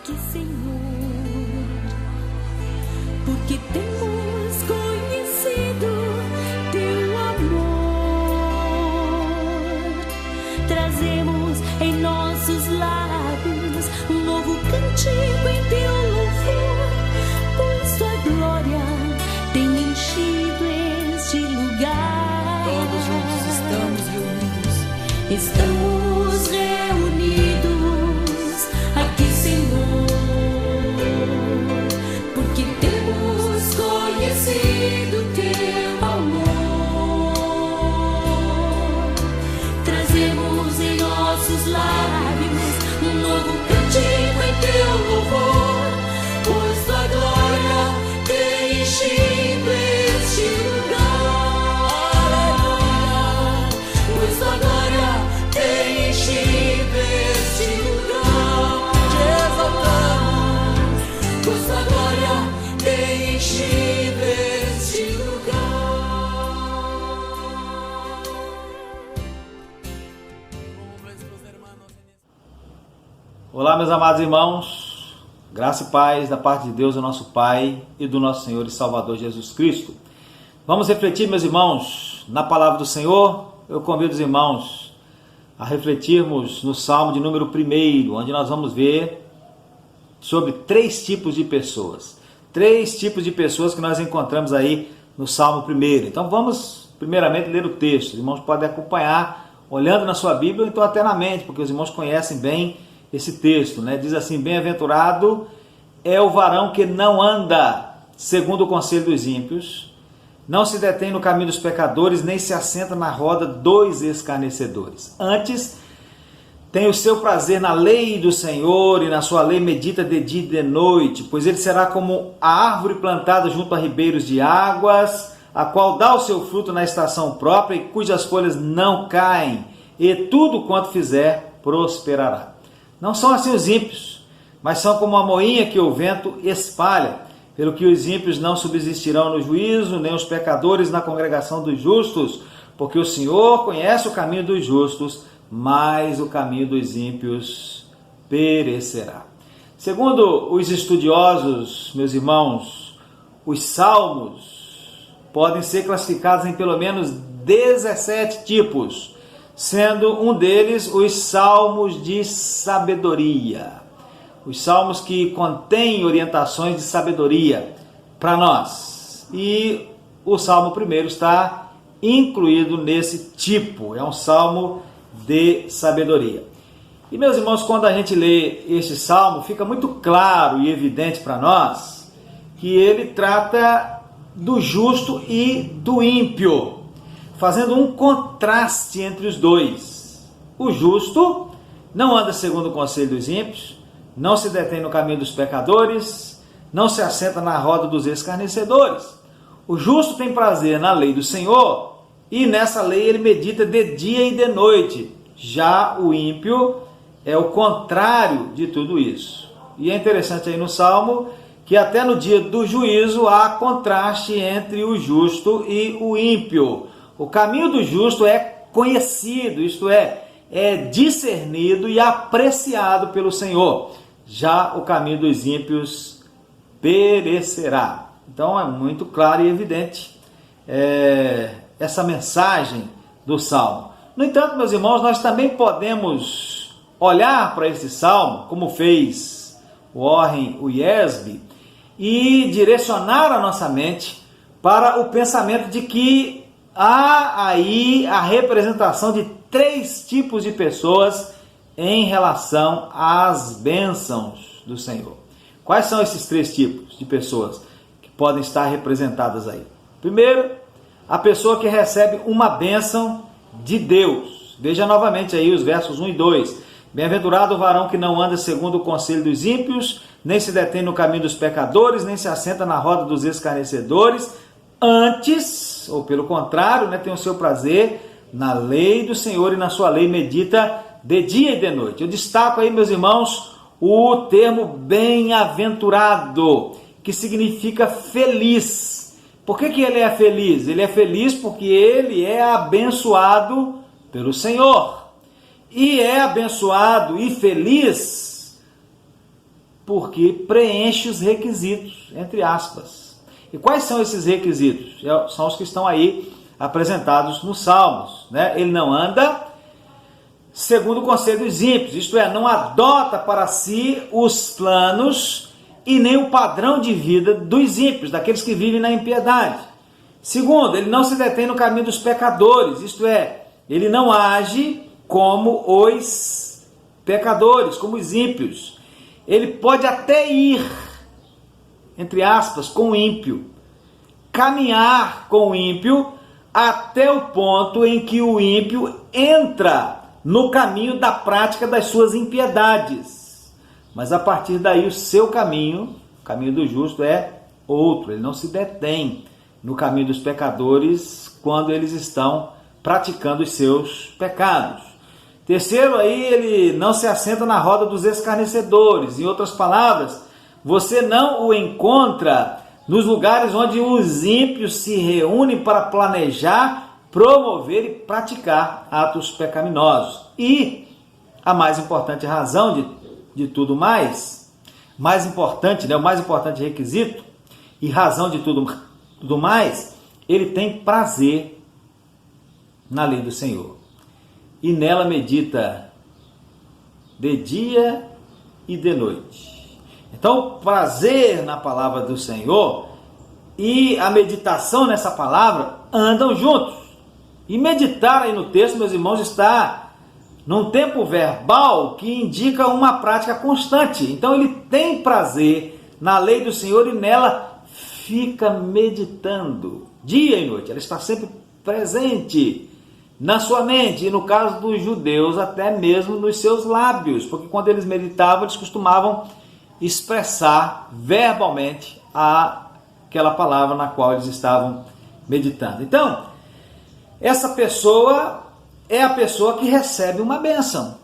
aqui, Senhor, porque temos conhecido teu amor. Trazemos em nossos lábios um novo cântico em teu louvor, pois tua glória tem enchido este lugar. Todos juntos estamos reunidos. Estamos reunidos aqui, Senhor, porque temos conhecido teu amor. Trazemos em nossos lábios um novo cântico em teu louvor, pois tua glória tem enchido este lugar. Pois tua glória tem enchido este lugar. Te exaltamos. Pois tua glória tem enchido este lugar. Olá, meus amados irmãos, graça e paz da parte de Deus, o nosso Pai, e do nosso Senhor e Salvador Jesus Cristo. Vamos refletir, meus irmãos, na palavra do Senhor. Eu convido os irmãos a refletirmos no Salmo de número 1, onde nós vamos ver sobre 3 tipos de pessoas. 3 tipos de pessoas que nós encontramos aí no Salmo 1. Então vamos primeiramente ler o texto. Os irmãos podem acompanhar olhando na sua Bíblia ou então até na mente, porque os irmãos conhecem bem esse texto, né? Diz assim: bem-aventurado é o varão que não anda segundo o conselho dos ímpios, não se detém no caminho dos pecadores, nem se assenta na roda dos escarnecedores. Antes, tem o seu prazer na lei do Senhor, e na sua lei medita de dia e de noite, pois ele será como a árvore plantada junto a ribeiros de águas, a qual dá o seu fruto na estação própria, e cujas folhas não caem, e tudo quanto fizer prosperará. Não são assim os ímpios, mas são como a moinha que o vento espalha. Pelo que os ímpios não subsistirão no juízo, nem os pecadores na congregação dos justos, porque o Senhor conhece o caminho dos justos, mas o caminho dos ímpios perecerá. Segundo os estudiosos, meus irmãos, os salmos podem ser classificados em pelo menos 17 tipos, sendo um deles os salmos de sabedoria. Os salmos que contêm orientações de sabedoria para nós. E o Salmo 1 está incluído nesse tipo, é um salmo de sabedoria. E, meus irmãos, quando a gente lê este salmo, fica muito claro e evidente para nós que ele trata do justo e do ímpio, fazendo um contraste entre os dois. O justo não anda segundo o conselho dos ímpios, não se detém no caminho dos pecadores, não se assenta na roda dos escarnecedores. O justo tem prazer na lei do Senhor, e nessa lei ele medita de dia e de noite. Já o ímpio é o contrário de tudo isso. E é interessante aí no Salmo que até no dia do juízo há contraste entre o justo e o ímpio. O caminho do justo é conhecido, isto é discernido e apreciado pelo Senhor. Já o caminho dos ímpios perecerá. Então é muito claro e evidente essa mensagem do Salmo. No entanto, meus irmãos, nós também podemos olhar para esse Salmo, como fez o Warren Wiersbe, e direcionar a nossa mente para o pensamento de que há aí a representação de 3 tipos de pessoas em relação às bênçãos do Senhor. Quais são esses 3 tipos de pessoas que podem estar representadas aí? Primeiro, a pessoa que recebe uma bênção de Deus. Veja novamente aí os versos 1 e 2. Bem-aventurado o varão que não anda segundo o conselho dos ímpios, nem se detém no caminho dos pecadores, nem se assenta na roda dos escarnecedores. Antes, ou pelo contrário, tem o seu prazer na lei do Senhor, e na sua lei medita de dia e de noite. Eu destaco aí, meus irmãos, o termo bem-aventurado, que significa feliz. Por que ele é feliz? Ele é feliz porque ele é abençoado pelo Senhor. E é abençoado e feliz porque preenche os requisitos, entre aspas. E quais são esses requisitos? São os que estão aí apresentados nos Salmos, né? Ele não anda segundo o conselho dos ímpios, isto é, não adota para si os planos e nem o padrão de vida dos ímpios, daqueles que vivem na impiedade. Segundo, ele não se detém no caminho dos pecadores, isto é, ele não age como os pecadores, como os ímpios. Ele pode até ir, entre aspas, com o ímpio, caminhar com o ímpio até o ponto em que o ímpio entra no caminho da prática das suas impiedades. Mas a partir daí o seu caminho, o caminho do justo, é outro. Ele não se detém no caminho dos pecadores quando eles estão praticando os seus pecados. Terceiro, aí ele não se assenta na roda dos escarnecedores. Em outras palavras, você não o encontra nos lugares onde os ímpios se reúnem para planejar, promover e praticar atos pecaminosos. E a mais importante razão de tudo mais importante, né, o mais importante requisito e razão de tudo mais, ele tem prazer na lei do Senhor. E nela medita de dia e de noite. Então, o prazer na palavra do Senhor e a meditação nessa palavra andam juntos. E meditar aí no texto, meus irmãos, está num tempo verbal que indica uma prática constante. Então ele tem prazer na lei do Senhor e nela fica meditando dia e noite. Ela está sempre presente na sua mente e, no caso dos judeus, até mesmo nos seus lábios, porque quando eles meditavam, eles costumavam expressar verbalmente aquela palavra na qual eles estavam meditando. Então, essa pessoa é a pessoa que recebe uma bênção,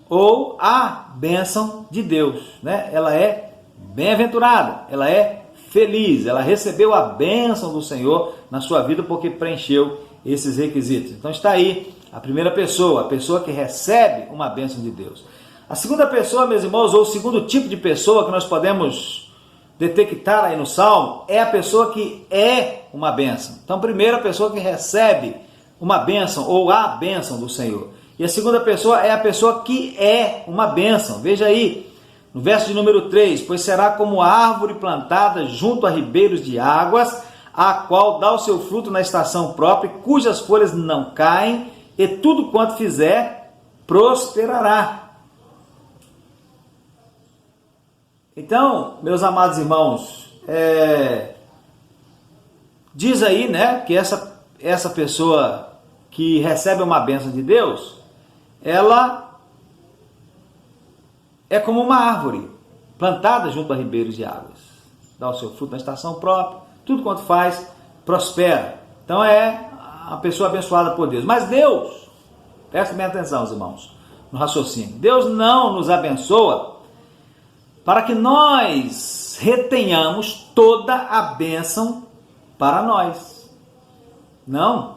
ou a bênção de Deus, né? Ela é bem-aventurada, ela é feliz, ela recebeu a bênção do Senhor na sua vida porque preencheu esses requisitos. Então está aí a primeira pessoa, a pessoa que recebe uma bênção de Deus. A segunda pessoa, meus irmãos, ou o segundo tipo de pessoa que nós podemos detectar aí no Salmo, é a pessoa que é uma bênção. Então, primeiro, a pessoa que recebe uma bênção ou a bênção do Senhor. E a segunda pessoa é a pessoa que é uma bênção. Veja aí, no verso de número 3, pois será como árvore plantada junto a ribeiros de águas, a qual dá o seu fruto na estação própria, cujas folhas não caem, e tudo quanto fizer prosperará. Então, meus amados irmãos, diz aí, né, que essa pessoa que recebe uma bênção de Deus, ela é como uma árvore plantada junto a ribeiros de águas. Dá o seu fruto na estação própria, tudo quanto faz, prospera. Então é a pessoa abençoada por Deus. Mas Deus, prestem bem atenção, irmãos, no raciocínio. Deus não nos abençoa para que nós retenhamos toda a bênção para nós. Não.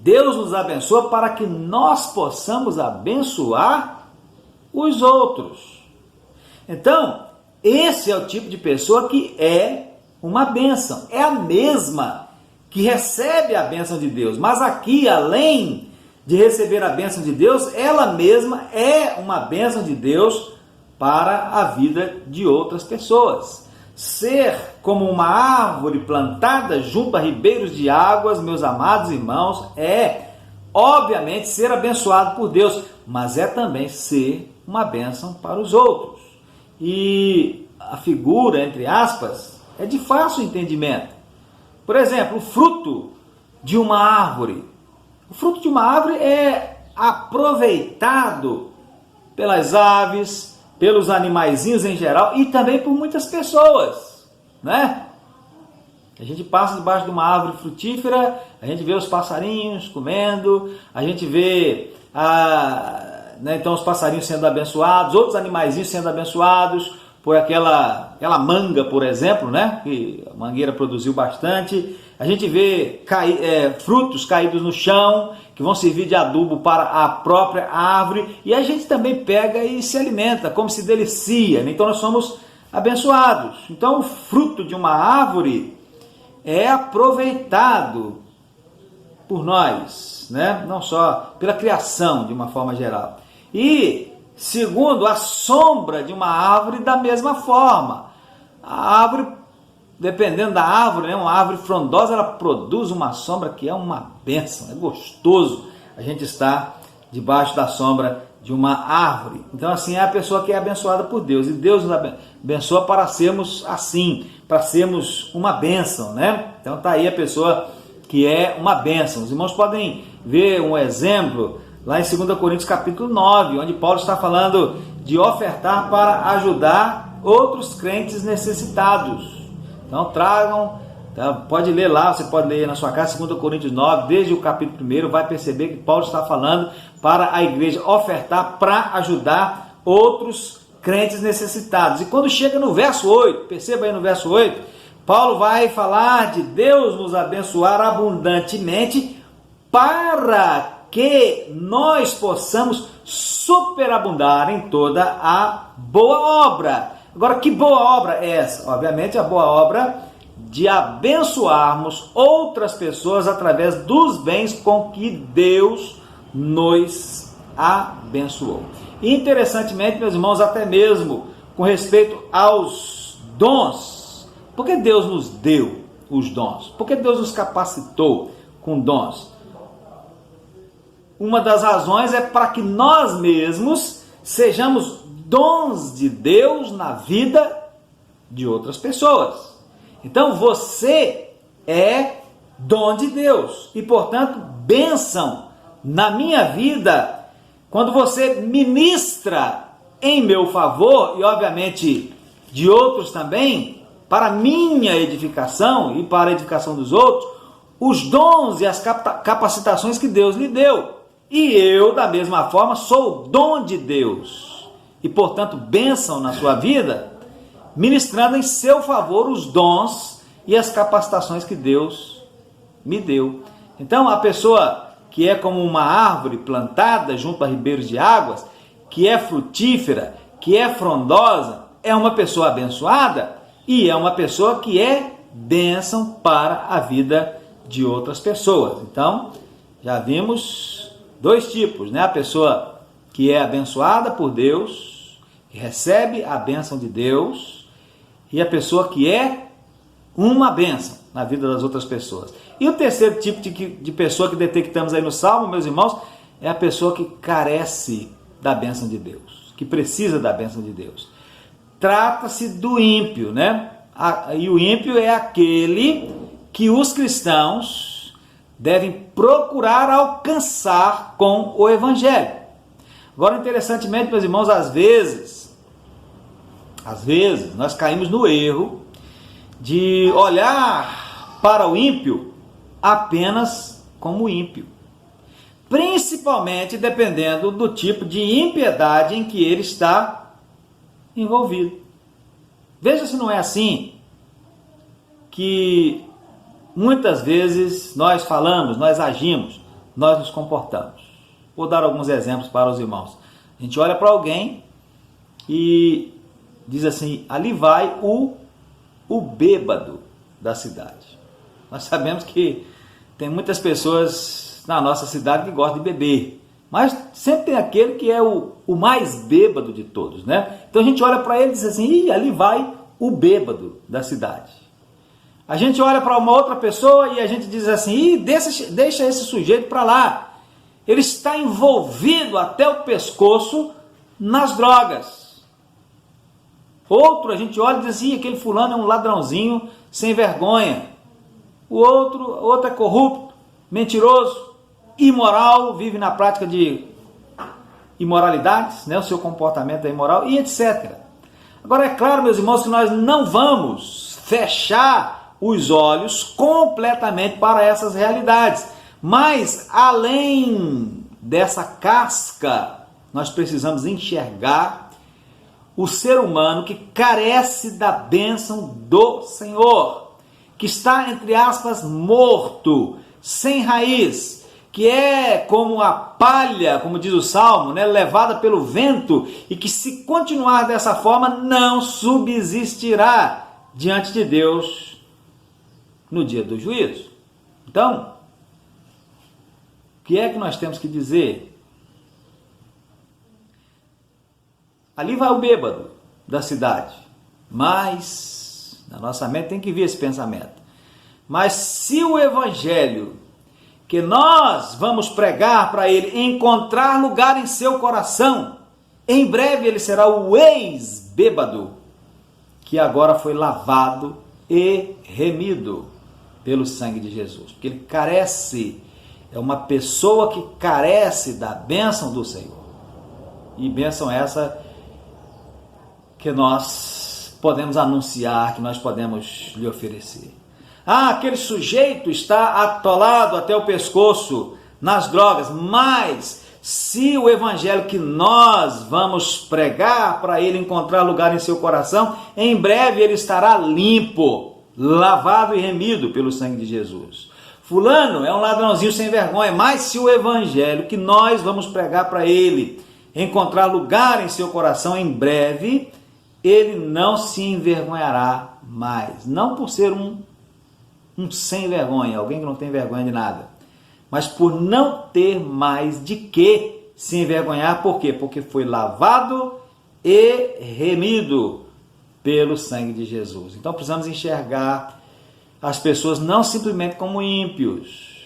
Deus nos abençoa para que nós possamos abençoar os outros. Então, esse é o tipo de pessoa que é uma bênção. É a mesma que recebe a bênção de Deus. Mas aqui, além de receber a bênção de Deus, ela mesma é uma bênção de Deus para a vida de outras pessoas. Ser como uma árvore plantada junto a ribeiros de águas, meus amados irmãos, é obviamente ser abençoado por Deus, mas é também ser uma bênção para os outros. E a figura, entre aspas, é de fácil entendimento. Por exemplo, o fruto de uma árvore. O fruto de uma árvore é aproveitado pelas aves, pelos animaizinhos em geral e também por muitas pessoas, né? A gente passa debaixo de uma árvore frutífera, a gente vê os passarinhos comendo, a gente vê então os passarinhos sendo abençoados, outros animaizinhos sendo abençoados, por aquela manga, por exemplo, né? Que a mangueira produziu bastante. A gente vê frutos caídos no chão, que vão servir de adubo para a própria árvore, e a gente também pega e se alimenta, como se delicia, né? Então nós somos abençoados. Então o fruto de uma árvore é aproveitado por nós, né? Não só pela criação de uma forma geral. E segundo, a sombra de uma árvore da mesma forma. A árvore, dependendo da árvore, né? Uma árvore frondosa, ela produz uma sombra que é uma bênção, é gostoso a gente estar debaixo da sombra de uma árvore. Então assim é a pessoa que é abençoada por Deus, e Deus nos abençoa para sermos assim, para sermos uma bênção, né? Então está aí a pessoa que é uma bênção. Os irmãos podem ver um exemplo lá em 2 Coríntios capítulo 9, onde Paulo está falando de ofertar para ajudar outros crentes necessitados. Então tragam, pode ler lá, você pode ler na sua casa, 2 Coríntios 9, desde o capítulo 1, vai perceber que Paulo está falando para a igreja ofertar para ajudar outros crentes necessitados. E quando chega no verso 8, perceba aí no verso 8, Paulo vai falar de Deus nos abençoar abundantemente para que nós possamos superabundar em toda a boa obra. Agora, que boa obra é essa? Obviamente, a boa obra de abençoarmos outras pessoas através dos bens com que Deus nos abençoou. Interessantemente, meus irmãos, até mesmo com respeito aos dons, porque Deus nos deu os dons, porque Deus nos capacitou com dons. Uma das razões é para que nós mesmos sejamos dons de Deus na vida de outras pessoas. Então você é dom de Deus e, portanto, bênção na minha vida quando você ministra em meu favor e, obviamente, de outros também, para minha edificação e para a edificação dos outros, os dons e as capacitações que Deus lhe deu. E eu, da mesma forma, sou dom de Deus e, portanto, bênção na sua vida, ministrando em seu favor os dons e as capacitações que Deus me deu. Então, a pessoa que é como uma árvore plantada junto a ribeiros de águas, que é frutífera, que é frondosa, é uma pessoa abençoada e é uma pessoa que é bênção para a vida de outras pessoas. Então, já vimos dois tipos, né? A pessoa que é abençoada por Deus, que recebe a bênção de Deus, e a pessoa que é uma bênção na vida das outras pessoas. E o terceiro tipo de pessoa que detectamos aí no Salmo, meus irmãos, é a pessoa que carece da bênção de Deus, que precisa da bênção de Deus. Trata-se do ímpio, né? E o ímpio é aquele que os cristãos devem procurar alcançar com o Evangelho. Agora, interessantemente, meus irmãos, às vezes nós caímos no erro de olhar para o ímpio apenas como ímpio, principalmente dependendo do tipo de impiedade em que ele está envolvido. Veja se não é assim que muitas vezes nós falamos, nós agimos, nós nos comportamos. Vou dar alguns exemplos para os irmãos. A gente olha para alguém e diz assim: ali vai o bêbado da cidade. Nós sabemos que tem muitas pessoas na nossa cidade que gostam de beber, mas sempre tem aquele que é o mais bêbado de todos, né? Então a gente olha para ele e diz assim: ali vai o bêbado da cidade. A gente olha para uma outra pessoa e a gente diz assim: deixa esse sujeito para lá, ele está envolvido até o pescoço nas drogas. Outro, a gente olha e diz assim: aquele fulano é um ladrãozinho sem vergonha. O outro é corrupto, mentiroso, imoral, vive na prática de imoralidades, né? O seu comportamento é imoral e etc. Agora, é claro, meus irmãos, que nós não vamos fechar os olhos completamente para essas realidades. Mas, além dessa casca, nós precisamos enxergar o ser humano que carece da bênção do Senhor, que está, entre aspas, morto, sem raiz, que é como a palha, como diz o Salmo, né, levada pelo vento, e que, se continuar dessa forma, não subsistirá diante de Deus no dia do juízo. Então, o que é que nós temos que dizer? Ali vai o bêbado da cidade, mas na nossa mente tem que vir esse pensamento. Mas se o evangelho que nós vamos pregar para ele encontrar lugar em seu coração, em breve ele será o ex-bêbado, que agora foi lavado e remido pelo sangue de Jesus. Porque ele carece, é uma pessoa que carece da bênção do Senhor. E bênção essa que nós podemos anunciar, que nós podemos lhe oferecer. Aquele sujeito está atolado até o pescoço nas drogas, mas se o evangelho que nós vamos pregar para ele encontrar lugar em seu coração, em breve ele estará limpo, lavado e remido pelo sangue de Jesus. Fulano é um ladrãozinho sem vergonha, mas se o evangelho que nós vamos pregar para ele encontrar lugar em seu coração, em breve ele não se envergonhará mais. Não por ser um sem vergonha, alguém que não tem vergonha de nada, mas por não ter mais de que se envergonhar. Por quê? Porque foi lavado e remido pelo sangue de Jesus. Então precisamos enxergar as pessoas não simplesmente como ímpios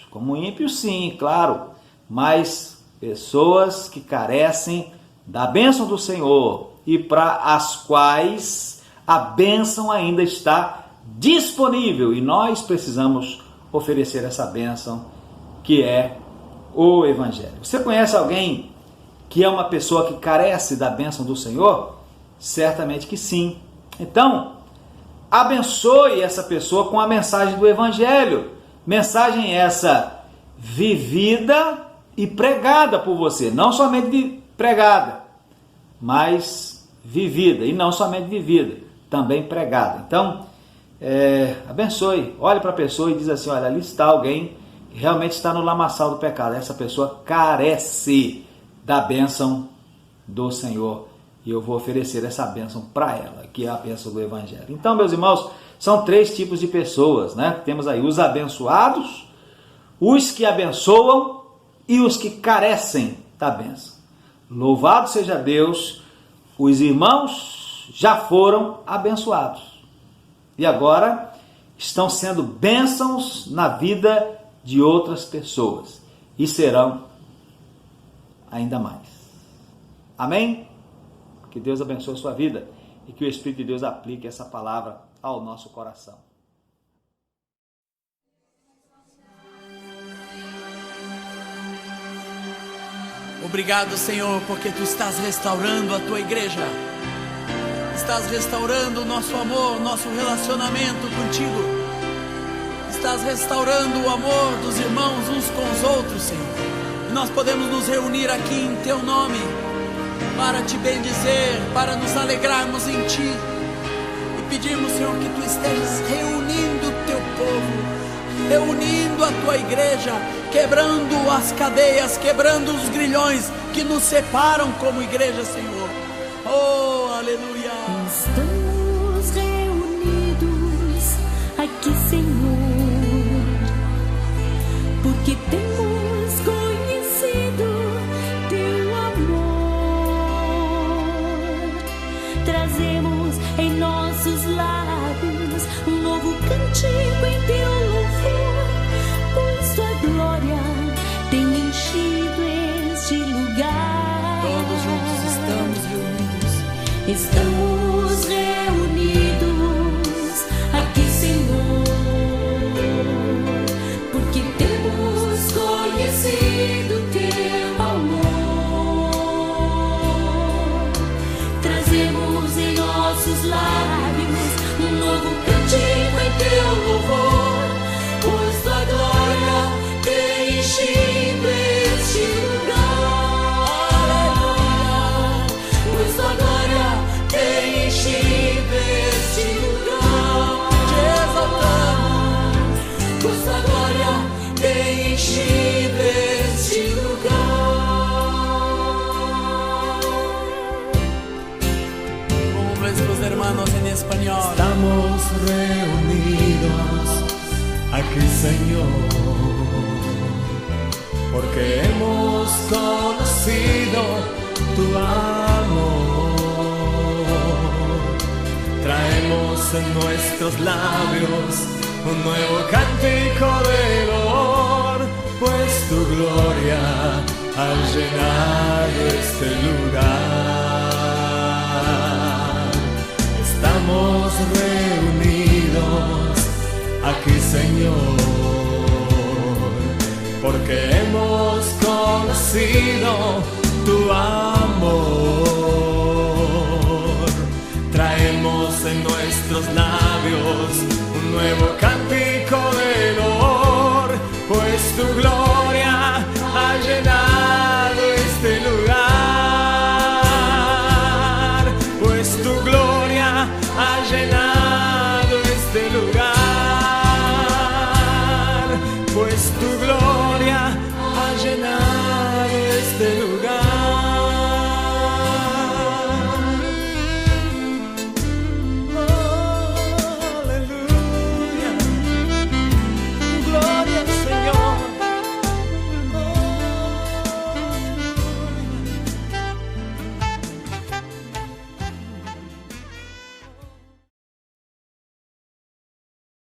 sim, claro, mas pessoas que carecem da bênção do Senhor e para as quais a bênção ainda está disponível, e nós precisamos oferecer essa bênção que é o evangelho. Você conhece alguém que é uma pessoa que carece da bênção do Senhor? Certamente que sim. Então, abençoe essa pessoa com a mensagem do evangelho. Mensagem essa vivida e pregada por você, não somente pregada, mas vivida, e não somente vivida, também pregada. Então, abençoe, olhe para a pessoa e diz assim: olha, ali está alguém que realmente está no lamaçal do pecado. Essa pessoa carece da bênção do Senhor, e eu vou oferecer essa bênção para ela, que é a bênção do evangelho. Então, meus irmãos, são 3 tipos de pessoas, né? Temos aí os abençoados, os que abençoam e os que carecem da bênção. Louvado seja Deus, os irmãos já foram abençoados e agora estão sendo bênçãos na vida de outras pessoas e serão ainda mais. Amém? Que Deus abençoe a sua vida e que o Espírito de Deus aplique essa palavra ao nosso coração. Obrigado, Senhor, porque Tu estás restaurando a Tua igreja. Estás restaurando o nosso amor, nosso relacionamento contigo. Estás restaurando o amor dos irmãos uns com os outros, Senhor. E nós podemos nos reunir aqui em Teu nome para Te bendizer, para nos alegrarmos em Ti. E pedirmos, Senhor, que Tu estejas reunindo o Teu povo, reunindo a Tua igreja, quebrando as cadeias, quebrando os grilhões que nos separam como igreja, Senhor. Oh, aleluia! Estamos reunidos aqui, Senhor, porque temos conhecido Teu amor. Trazemos em nossos lábios um novo cântico em Teu louvor, pois Tua glória tem enchido este lugar. Todos juntos estamos reunidos. Estamos reunidos aqui, Senhor, porque temos conhecido Teu amor. Trazemos em nossos lábios um novo cântico em Teu louvor, pois Tua glória tem enchido este lugar. Pois Tua glória tem español. Estamos reunidos aquí, Señor, porque hemos conocido tu amor. Traemos en nuestros labios un nuevo cántico de loor, pues tu gloria ha llenado este lugar. Estamos reunidos aquí, Señor, porque hemos conocido tu amor. Traemos en nuestros labios un nuevo cántico de loor, pues tu gloria ha llenado este lugar, pues tu gloria ha llenado este lugar, pues tu gloria ha llenado